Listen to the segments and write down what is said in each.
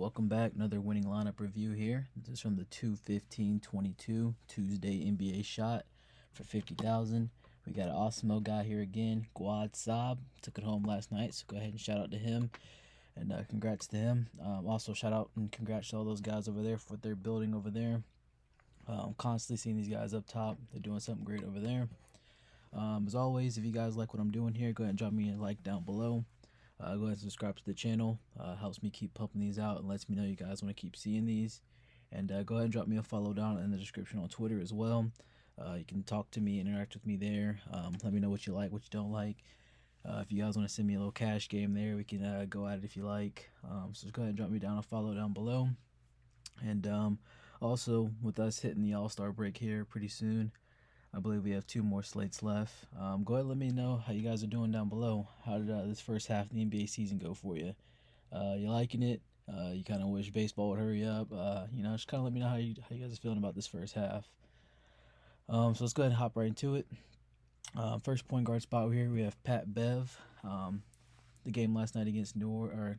welcome back. Another winning lineup review here. This is from the 2/15/22 Tuesday NBA shot for 50,000. We got an awesome guy here again, goudsaab. Took it home last night, so go ahead and shout out to him and congrats to him. Also, shout out and congrats to all those guys over there for what they're building over there. I'm constantly seeing these guys up top. They're doing something great over there. As always, if you guys like what I'm doing here, go ahead and drop me a like down below. Go ahead and subscribe to the channel. Helps me keep pumping these out and lets me know you guys want to keep seeing these. And go ahead and drop me a follow down in the description on Twitter as well. You can talk to me, interact with me there. Let me know what you like, what you don't like. If you guys want to send me a little cash game there, we can go at it if you like. So just go ahead and drop me down a follow down below. And also, with us hitting the All-Star break here pretty soon, I believe we have 2 more slates left. Go ahead and let me know how you guys are doing down below. How did this first half of the NBA season go for you? You liking it? You kind of wish baseball would hurry up? Just kind of let me know how you guys are feeling about this first half. So let's go ahead and hop right into it. First point guard spot here, we have Pat Bev. The game last night against Minnesota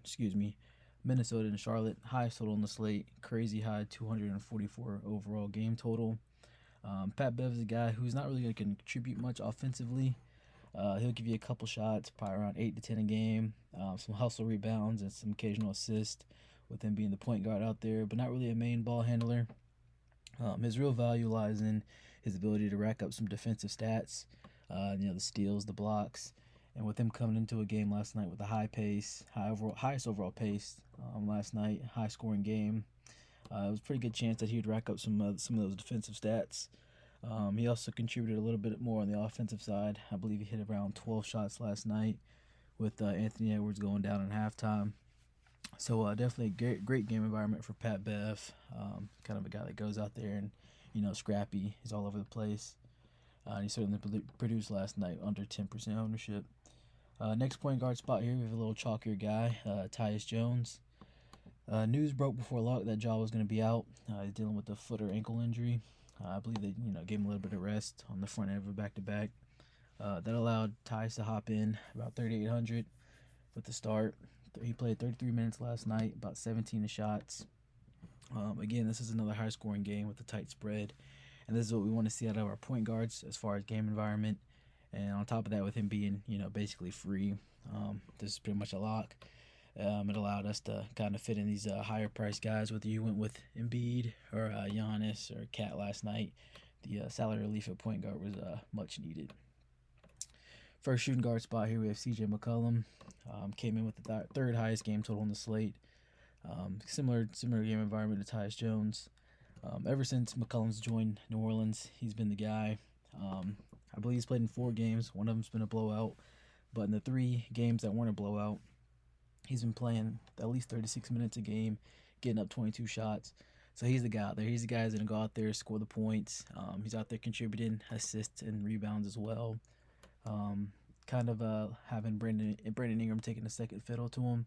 and Charlotte. Highest total on the slate. Crazy high, 244 overall game total. Pat Bev is a guy who's not really going to contribute much offensively. He'll give you a couple shots, probably around 8 to 10 a game, some hustle rebounds, and some occasional assists, with him being the point guard out there, but not really a main ball handler. His real value lies in his ability to rack up some defensive stats, the steals, the blocks, and with him coming into a game last night with a high pace, highest overall pace last night, high scoring game. It was a pretty good chance that he would rack up some of those defensive stats. He also contributed a little bit more on the offensive side. I believe he hit around 12 shots last night, with Anthony Edwards going down in halftime. So definitely a great game environment for Pat Bev. Kind of a guy that goes out there and, scrappy. He's all over the place. And he certainly produced last night, under 10% ownership. Next point guard spot here, we have a little chalkier guy, Tyus Jones. News broke before lock that Ja was going to be out. He's dealing with a foot or ankle injury. I believe they gave him a little bit of rest on the front end of a back-to-back. That allowed Tyus to hop in about 3,800 with the start. He played 33 minutes last night, about 17 shots. Again, this is another high-scoring game with a tight spread, and this is what we want to see out of our point guards as far as game environment. And on top of that, with him being basically free, this is pretty much a lock. It allowed us to kind of fit in these higher priced guys, whether you went with Embiid or Giannis or Cat last night. The salary relief at point guard was much needed. First shooting guard spot here, we have CJ McCollum. Came in with the third highest game total on the slate. Similar game environment to Tyus Jones. Ever since McCollum's joined New Orleans, he's been the guy. I believe he's played in 4 games. One of them's been a blowout. But in the 3 games that weren't a blowout, he's been playing at least 36 minutes a game, getting up 22 shots. So he's the guy out there. He's the guy who's going to go out there, score the points. He's out there contributing assists and rebounds as well. Having Brandon Ingram taking a second fiddle to him.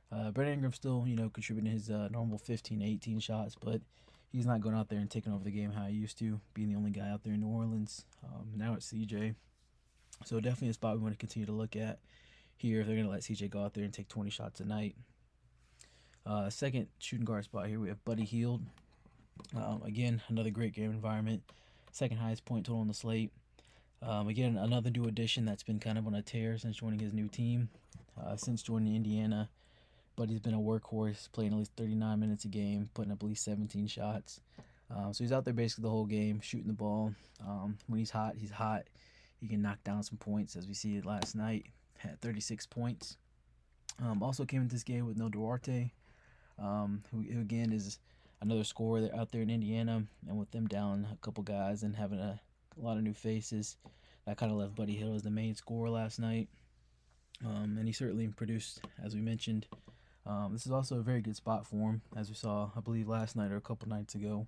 Brandon Ingram still, contributing his normal 15 to 18 shots, but he's not going out there and taking over the game how he used to, being the only guy out there in New Orleans. Now it's CJ. So definitely a spot we want to continue to look at here if they're going to let CJ go out there and take 20 shots a night. Second shooting guard spot here, we have Buddy Hield. Again, another great game environment. Second highest point total on the slate. Again, another new addition that's been kind of on a tear since joining his new team. Since joining Indiana, Buddy's been a workhorse, playing at least 39 minutes a game, putting up at least 17 shots. So he's out there basically the whole game, shooting the ball. When he's hot, he's hot. He can knock down some points, as we see it last night. Had 36 points. Also came into this game with no Duarte, who again is another scorer out there in Indiana. And with them down a couple guys and having a lot of new faces, that kind of left Buddy Hield as the main scorer last night. And he certainly produced, as we mentioned. This is also a very good spot for him, as we saw, I believe, last night or a couple nights ago.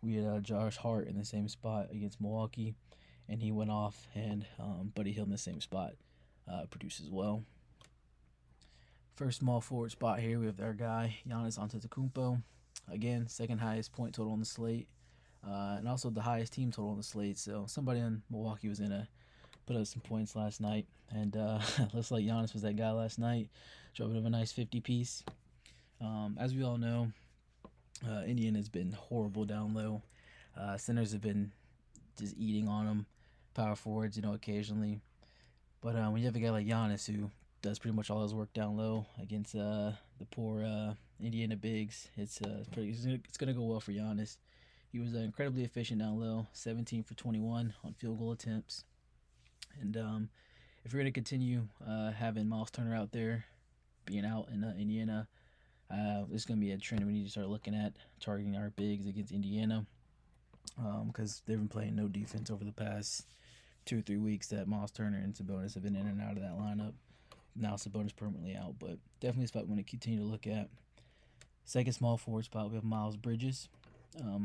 We had Josh Hart in the same spot against Milwaukee, and he went off, and Buddy Hield in the same spot produced as well. First small forward spot here, we have our guy, Giannis Antetokounmpo. Again, second highest point total on the slate, and also the highest team total on the slate. So somebody in Milwaukee was going to put up some points last night, and looks like Giannis was that guy last night, dropping up a nice 50 piece. As we all know, Indiana's been horrible down low. Centers have been just eating on them. Power forwards, occasionally. But when you have a guy like Giannis who does pretty much all his work down low against the poor Indiana bigs, it's gonna go well for Giannis. He was incredibly efficient down low, 17 for 21 on field goal attempts. And if we're gonna continue having Miles Turner out there, being out in Indiana, this is gonna be a trend we need to start looking at, targeting our bigs against Indiana, because they've been playing no defense over the past 2 or 3 weeks. That Miles Turner and Sabonis have been in and out of that lineup. Now Sabonis permanently out, but definitely a spot we want to continue to look at. Second small forward spot, we have Miles Bridges.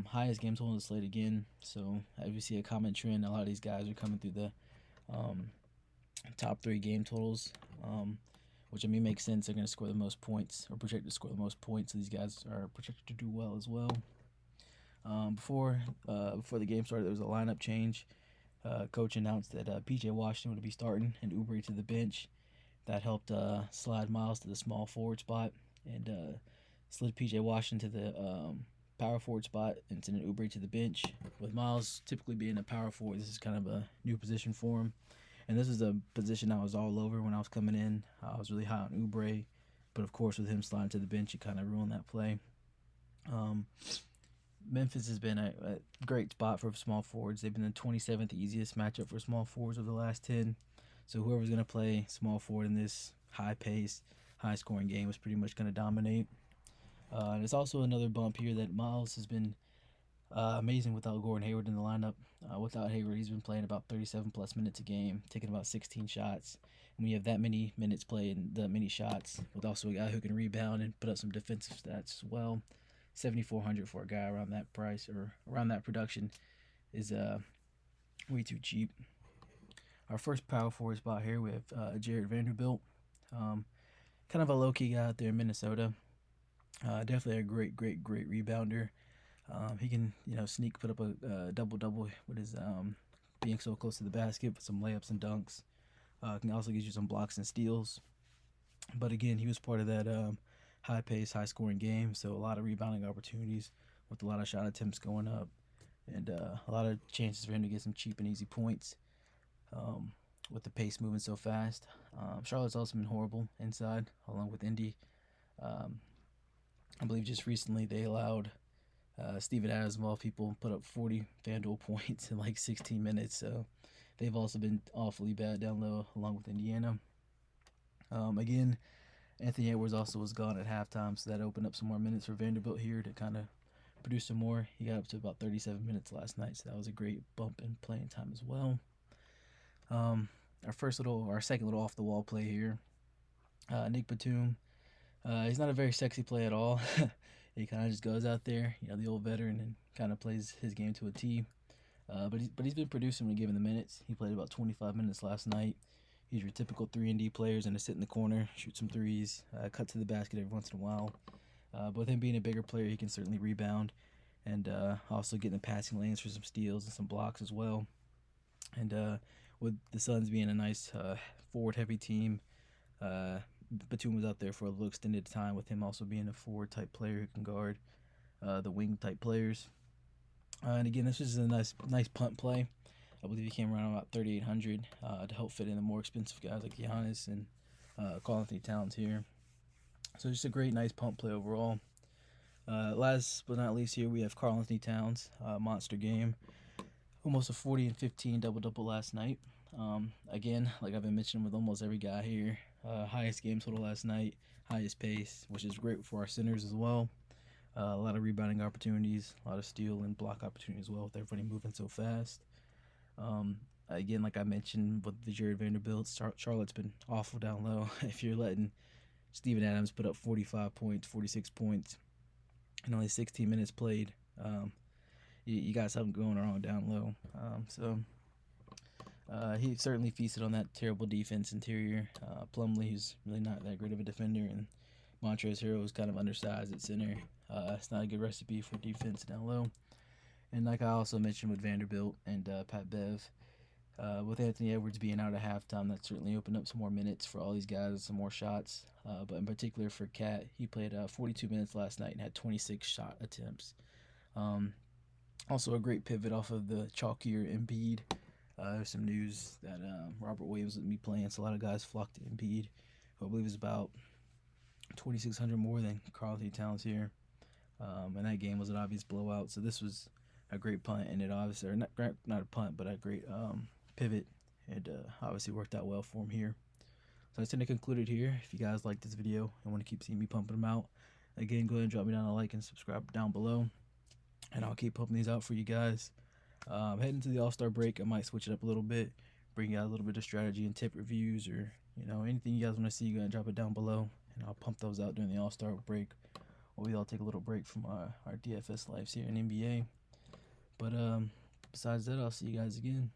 Highest game total on the slate again. So as we see a common trend, a lot of these guys are coming through the top 3 game totals, which makes sense. They're going to score the most points, or projected to score the most points. So these guys are projected to do well as well. Before the game started, there was a lineup change. Coach announced that P.J. Washington would be starting and Oubre to the bench. That helped slide Miles to the small forward spot and slid P.J. Washington to the power forward spot and sent Oubre to the bench. With Miles typically being a power forward, this is kind of a new position for him. And this is a position I was all over when I was coming in. I was really high on Oubre, but of course with him sliding to the bench, it kind of ruined that play. Memphis has been a great spot for small forwards. They've been the 27th easiest matchup for small forwards over the last 10. So whoever's going to play small forward in this high-paced, high-scoring game is pretty much going to dominate. And it's also another bump here that Miles has been amazing without Gordon Hayward in the lineup. Without Hayward, he's been playing about 37-plus minutes a game, taking about 16 shots. And when you have that many minutes played and that many shots, with also a guy who can rebound and put up some defensive stats as well, $7,400 for a guy around that price or around that production is way too cheap. Our first power forward spot here, we have Jared Vanderbilt. Kind of a low-key guy out there in Minnesota. Definitely a great rebounder. He can, sneak, put up a double-double with his being so close to the basket with some layups and dunks. Can also get you some blocks and steals. But again, he was part of that high-paced, high-scoring game, so a lot of rebounding opportunities with a lot of shot attempts going up and a lot of chances for him to get some cheap and easy points with the pace moving so fast. Charlotte's also been horrible inside, along with Indy. I believe just recently they allowed Steven Adams, of all people, put up 40 FanDuel points in like 16 minutes, so they've also been awfully bad down low, along with Indiana. Again, Anthony Edwards also was gone at halftime, so that opened up some more minutes for Vanderbilt here to kind of produce some more. He got up to about 37 minutes last night, so that was a great bump in playing time as well. Our second little off-the-wall play here, Nick Batum. He's not a very sexy play at all. He kind of just goes out there, the old veteran, and kind of plays his game to a T. But he's been producing when given the minutes. He played about 25 minutes last night. He's your typical 3-and-D players, and to sit in the corner, shoot some threes, cut to the basket every once in a while. But with him being a bigger player, he can certainly rebound and also get in the passing lanes for some steals and some blocks as well. And with the Suns being a nice forward-heavy team, Batum was out there for a little extended time, with him also being a forward-type player who can guard the wing-type players. And again, this was a nice punt play. I believe he came around about $3,800 to help fit in the more expensive guys like Giannis and Karl-Anthony Towns here. So just a great, nice punt play overall. Last but not least here, we have Karl-Anthony Towns, monster game. Almost a 40 and 15 double-double last night. Again, like I've been mentioning with almost every guy here, highest game total last night, highest pace, which is great for our centers as well. A lot of rebounding opportunities, a lot of steal and block opportunities as well with everybody moving so fast. Again, like I mentioned with the Jared Vanderbilt, Charlotte's been awful down low. If you're letting Steven Adams put up 45 points, 46 points, and only 16 minutes played, you got something going on down low. He certainly feasted on that terrible defense interior. Plumlee, who's really not that great of a defender, and Montrezl Harrell is kind of undersized at center. It's not a good recipe for defense down low. And like I also mentioned with Vanderbilt and Pat Bev, With Anthony Edwards being out at halftime, that certainly opened up some more minutes for all these guys, some more shots. But in particular for Cat, he played 42 minutes last night and had 26 shot attempts. Also a great pivot off of the chalkier Embiid. There's some news that Robert Williams would be playing, so a lot of guys flocked to Embiid, who I believe is about 2,600 more than Karl-Anthony Towns here. And that game was an obvious blowout, so this was a great punt, and it obviously, or not a punt, but a great pivot. It obviously worked out well for him here. So that's going to conclude it here. If you guys like this video and want to keep seeing me pumping them out, again, go ahead and drop me down a like and subscribe down below, and I'll keep pumping these out for you guys. Heading to the All-Star break, I might switch it up a little bit, bring you out a little bit of strategy and tip reviews, or anything you guys want to see. Go ahead and drop it down below, and I'll pump those out during the All-Star break. While we all take a little break from our DFS lives here in NBA. But besides that, I'll see you guys again.